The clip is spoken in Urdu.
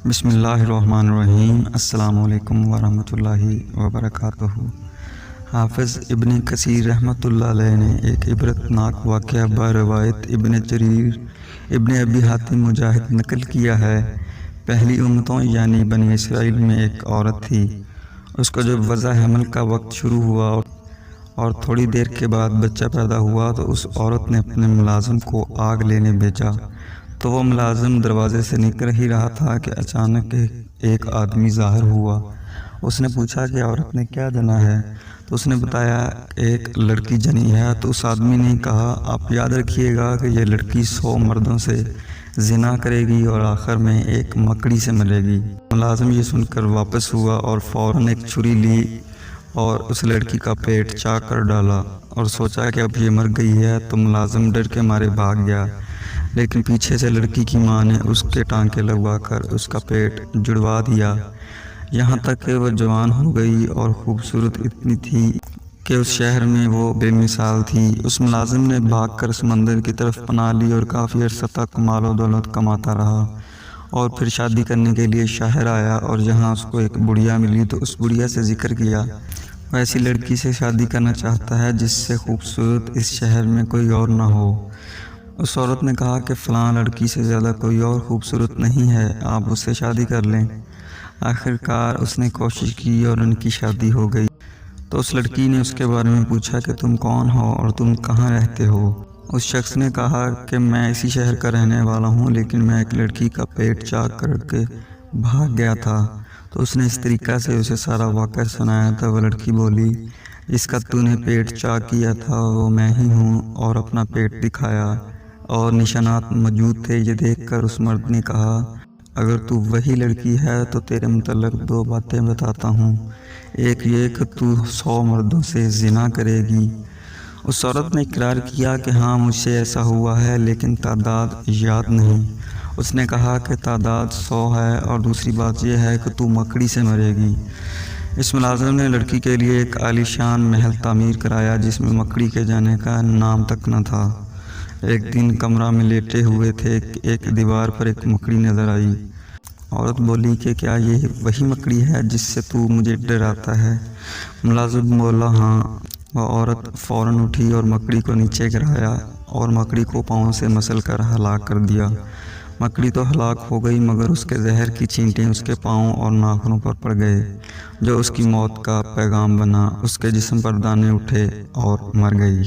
بسم اللہ الرحمن الرحیم۔ السلام علیکم ورحمۃ اللہ وبرکاتہ۔ حافظ ابن کثیر رحمۃ اللہ علیہ نے ایک عبرت ناک واقعہ بروایت ابن جریر ابن ابی حاتم مجاہد نقل کیا ہے۔ پہلی امتوں یعنی بنی اسرائیل میں ایک عورت تھی۔ اس کو جب وضع حمل کا وقت شروع ہوا اور تھوڑی دیر کے بعد بچہ پیدا ہوا تو اس عورت نے اپنے ملازم کو آگ لینے بھیجا۔ تو وہ ملازم دروازے سے نکل ہی رہا تھا کہ اچانک ایک آدمی ظاہر ہوا۔ اس نے پوچھا کہ عورت نے کیا جنا ہے؟ تو اس نے بتایا کہ ایک لڑکی جنی ہے۔ تو اس آدمی نے کہا، آپ یاد رکھیے گا کہ یہ لڑکی 100 مردوں سے زنا کرے گی اور آخر میں ایک مکڑی سے ملے گی۔ ملازم یہ سن کر واپس ہوا اور فوراً ایک چھری لی اور اس لڑکی کا پیٹ چاک کر ڈالا اور سوچا کہ اب یہ مر گئی ہے۔ تو ملازم ڈر کے مارے بھاگ گیا، لیکن پیچھے سے لڑکی کی ماں نے اس کے ٹانکے لگوا کر اس کا پیٹ جڑوا دیا، یہاں تک کہ وہ جوان ہو گئی اور خوبصورت اتنی تھی کہ اس شہر میں وہ بے مثال تھی۔ اس ملازم نے بھاگ کر سمندر کی طرف پناہ لی اور کافی عرصہ تک مال و دولت کماتا رہا، اور پھر شادی کرنے کے لیے شہر آیا اور جہاں اس کو ایک بڑھیا ملی تو اس بڑھیا سے ذکر کیا، وہ ایسی لڑکی سے شادی کرنا چاہتا ہے جس سے خوبصورت اس شہر میں کوئی اور نہ ہو۔ اس عورت نے کہا کہ فلاں لڑکی سے زیادہ کوئی اور خوبصورت نہیں ہے، آپ اس سے شادی کر لیں۔ آخرکار اس نے کوشش کی اور ان کی شادی ہو گئی۔ تو اس لڑکی نے اس کے بارے میں پوچھا کہ تم کون ہو اور تم کہاں رہتے ہو؟ اس شخص نے کہا کہ میں اسی شہر کا رہنے والا ہوں، لیکن میں ایک لڑکی کا پیٹ چاک کر کے بھاگ گیا تھا۔ تو اس نے اس طریقہ سے اسے سارا واقعہ سنایا۔ تو وہ لڑکی بولی، جس کا تو نے پیٹ چاک کیا تھا وہ میں ہی ہوں، اور اپنا پیٹ دکھایا اور نشانات موجود تھے۔ یہ دیکھ کر اس مرد نے کہا، اگر تو وہی لڑکی ہے تو تیرے متعلق 2 باتیں بتاتا ہوں۔ ایک یہ کہ تو 100 مردوں سے زنا کرے گی۔ اس عورت نے اقرار کیا کہ ہاں مجھ سے ایسا ہوا ہے، لیکن تعداد یاد نہیں۔ اس نے کہا کہ تعداد 100 ہے، اور دوسری بات یہ ہے کہ تو مکڑی سے مرے گی۔ اس ملازم نے لڑکی کے لیے ایک عالی شان محل تعمیر کرایا جس میں مکڑی کے جانے کا نام تک نہ تھا۔ ایک دن کمرہ میں لیٹے ہوئے تھے کہ ایک دیوار پر ایک مکڑی نظر آئی۔ عورت بولی کہ کیا یہ وہی مکڑی ہے جس سے تو مجھے ڈراتا ہے؟ ملازم بولا، ہاں۔ وہ عورت فوراً اٹھی اور مکڑی کو نیچے گرایا اور مکڑی کو پاؤں سے مسل کر ہلاک کر دیا۔ مکڑی تو ہلاک ہو گئی، مگر اس کے زہر کی چینٹیں اس کے پاؤں اور ناخنوں پر پڑ گئے، جو اس کی موت کا پیغام بنا۔ اس کے جسم پر دانے اٹھے اور مر گئی۔